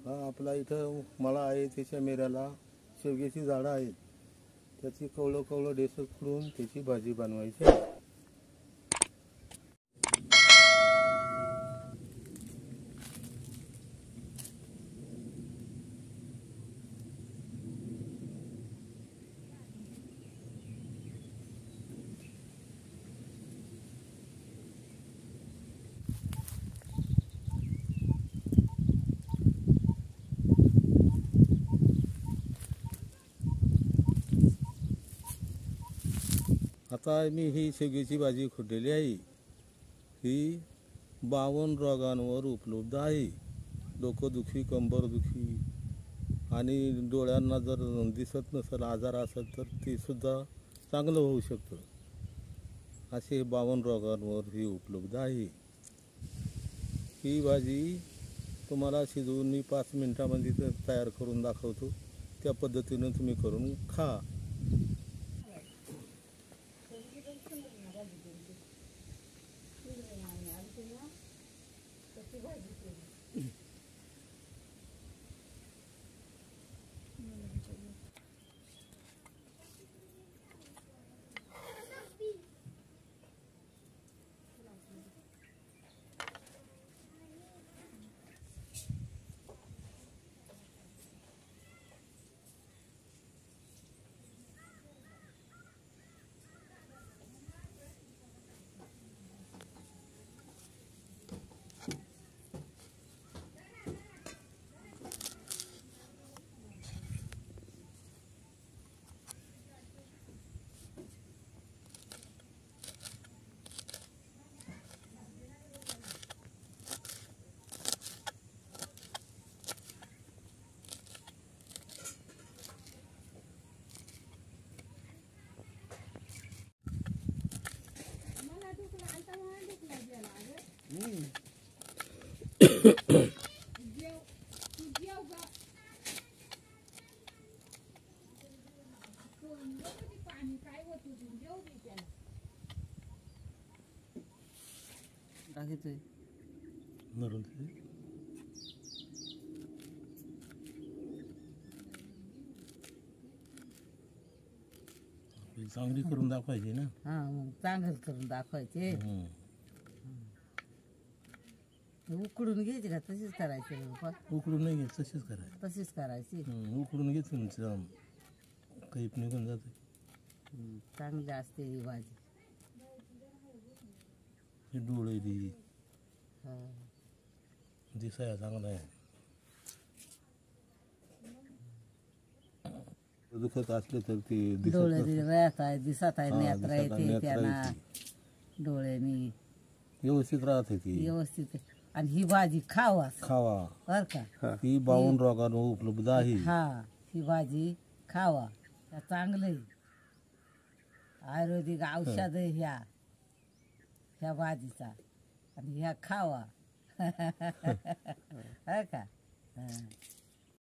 हा आपला इथं मळा आहे, त्याच्या मेऱ्याला शेवग्याची झाडं आहेत. त्याची कवळं कवळं डेसं खुडून त्याची भाजी बनवायची आहे. आता मी ही शेवग्याची भाजी खुडलेली आहे. ही 52 रोगांवर उपलब्ध आहे. डोकंदुखी, कंबरदुखी आणि डोळ्यांना जर दिसत नसेल, आजार असेल तर ते सुद्धा चांगलं होऊ शकतं. असे 52 रोगांवर ही उपलब्ध आहे. ही भाजी तुम्हाला शिजवून मी 5 मिनिटांमध्ये तयार करून दाखवतो. त्या पद्धतीनं तुम्ही करून खा. चांगली करून दाखवायची ना. मग चांगलं करून दाखवायचे. उकडून घ्यायची का तशीच करायची? उकडून नाही घ्यायची, तशीच करायची. तशीच करायची. उकडून घेतली काही निघून जाते. चांगली असते ही भाजी. ही डोळे दिसाया चांगला आहे. दुखत असले तर ते डोळे राहत आहे, दिसत आहे, नेत्र येते त्यांना डोळ्यानी व्यवस्थित राहते ती व्यवस्थित. आणि ही भाजी खावा बर का. ही 52 रोगांवर उपलब्ध आहे. ही भाजी खावा. चांगलं आयुर्वेदिक औषध ह्या भाजीचा. आणि ह्या खावा बर का.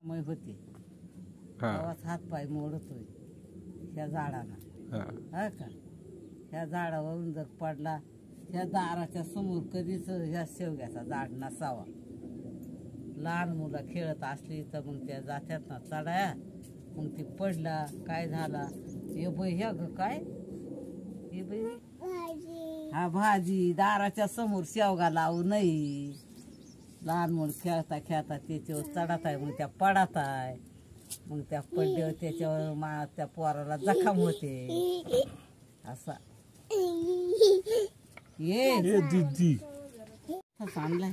मग होते तेव्हाच हातपाय मोडतोय ह्या झाडाला बर का. ह्या झाडावरून जर पडला, ह्या दाराच्या समोर कधीच ह्या शेवग्याचा झाड नसावा. लहान मुलं खेळत असली तर मग त्या जात्यात ना चढाया. मग ती पडला, काय झाला, हे बाई ह्या ग काय हे बाई हा भाजी दाराच्या समोर शेवगा लावू नये. लहान मुलं खेळता खेळता त्याच्यावर चढत आहे, मग त्या पडत आहे. मग त्या पडल्यावर त्याच्यावर त्या पोराला जखम होते. असा आणलाय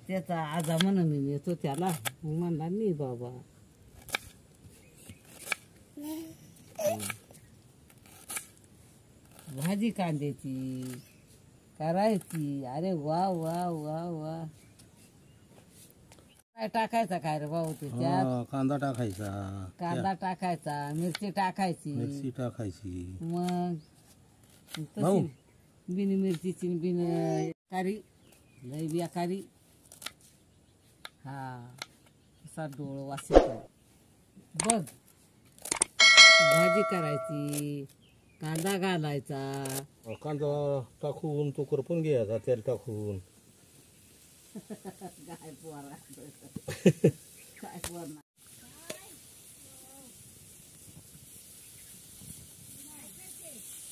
त्याचा आजा म्हणून मी येतो त्याला. म्हणला नाही बाबा. भाजी कांद्याची करायची. अरे वा वा वा वा. काय टाकायचा काय रे भाऊ त्याच्यात? कांदा टाकायचा. कांदा टाकायचा, मिरची टाकायची. मग तशी बिन मिरचीची बिन कारी लय बेकारी. असा डोळ वास येतो बघ. भाजी करायची, कांदा घालायचा. कांदा टाकून तो करपून घ्यायचा तेल टाकून. काय पोरा काय पोर ना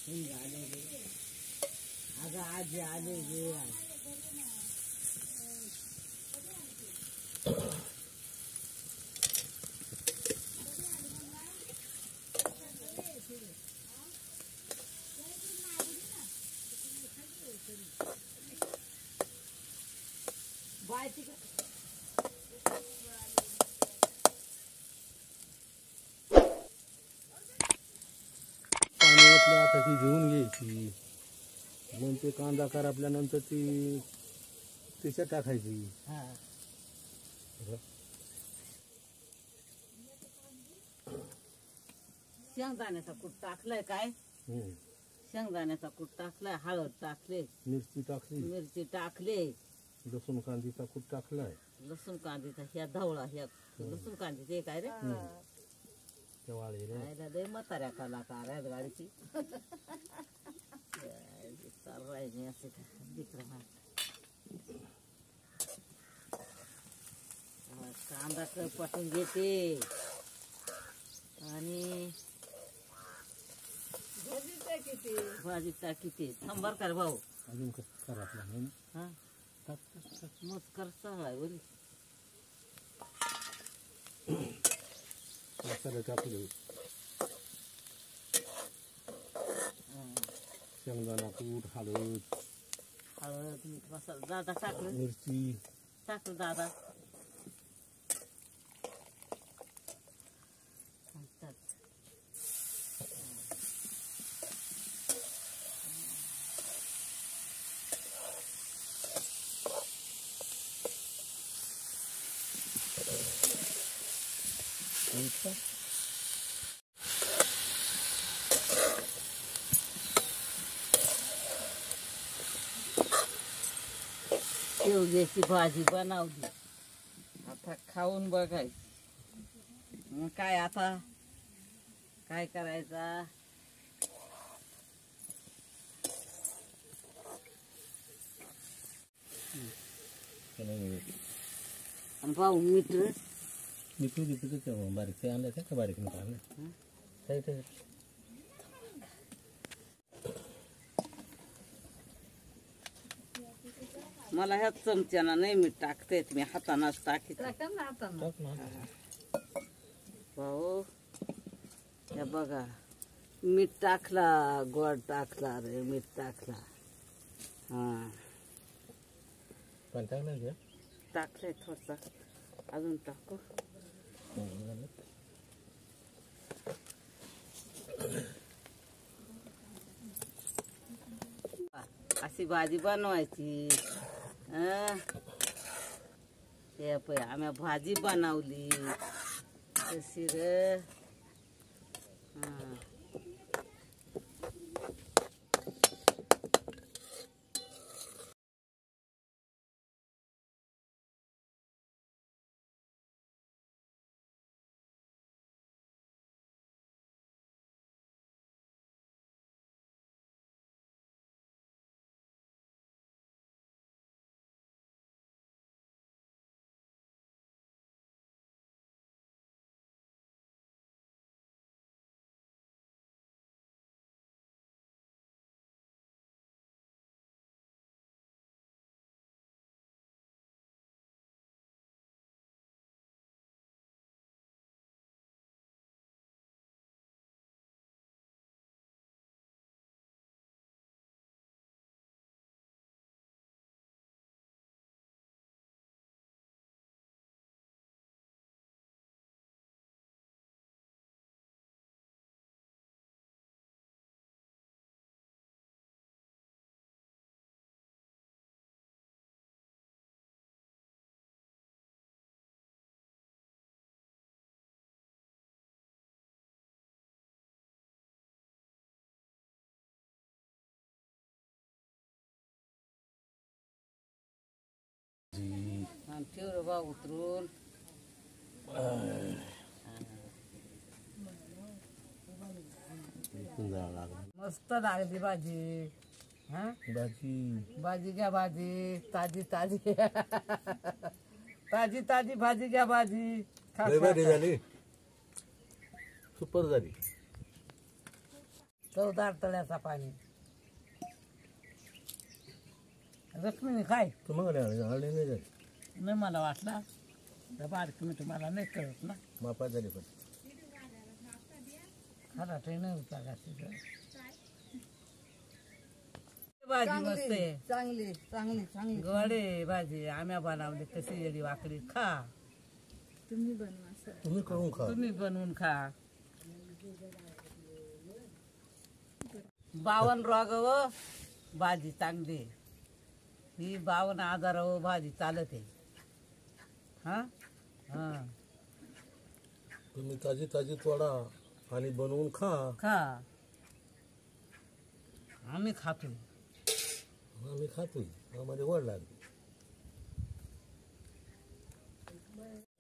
आले रे अगं आजी आले रे बाय तिकडे पाणी ओतलं आता ती घेऊन घ्यायची मग ते कांदा करपल्यानंतर ती त्याच्यात टाकायची. हा शेंगदाण्याचा कूट टाकलाय काय शेंगदाण्याचा कूट टाकलाय हळद टाकले मिरची टाकली मिरची टाकले लसूण कांदीचा कूट टाकलाय लसूण कांदीचा ह्या धवळा ह्या लसूण कांदीचे हे काय रे त्या वाळे रे खायला दे म्हाताऱ्या कलाकार आहेत गाडीची चालवायचे असे का विक्रम कांदा पटून घेते आणि भाजी टाकीते थांबार कर भाऊ अजून करा आपला नाही ना. हा मग कर चांगला आहे बोली मसाला टाकले शेंगदाणा कूट हळद हळद मीठ मसाला दादा टाकलं मिरची टाकलं दादा शेवग्याची भाजी बनवली आता खाऊन बघायची मग काय आता काय करायचा भाऊ मीठ मिठू तिथे बारीक ते आणलं का बारीक मीठ आणलं काय मला ह्याच चमच्यानं नाही मीठ टाकतेत मी हातानंच टाकीत भाऊ हे बघा मीठ टाकला गोड टाकला रे मीठ टाकला हा पण टाकलं का टाकलंय थोडसा अजून टाकू अशी भाजी बनवायची हे पण आम्ही भाजी बनवली तशी रे ठेव रे बा उतरून मस्त लागली भाजी हा भाजी भाजी घ्या भाजी ताजी ताजी ताजी ताजी भाजी घ्या भाजी खा, लय खा, भारी खा. झाली सुपर झाली चवदार तळ्याचा पाणी रश्मीने काय तुम्हाला आले नाही झाली नाही मला वाटला त्या बारीक मी तुम्हाला नाही कळत ना मापा झाली पण खरा ट्रेन होता का तिथं भाजी मस्त आहे चांगली चांगली चांगली गडे भाजी आम्या बनवली कशी येडी वाकडी खा तुम्ही बनवा सर तुम्ही करून खा तुम्ही बनवून खा 52 रोगाव भाजी चांगली ही 52,000 भाजी चालत आहे हा हा तुम्ही ताजी ताजी तोडा आणि बनवून खा खा आम्ही खातो आम्ही खातोय आम्हाला वड लागली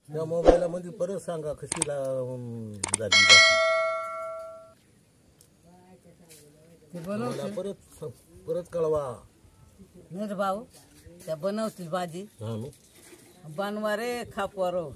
त्या मोबाईलमध्ये परत सांगा कशी झाली ते मला बनवतील परत कळवा नाही रे भाऊ त्या बनवतील भाजी हा मग बनवा रे खापवारो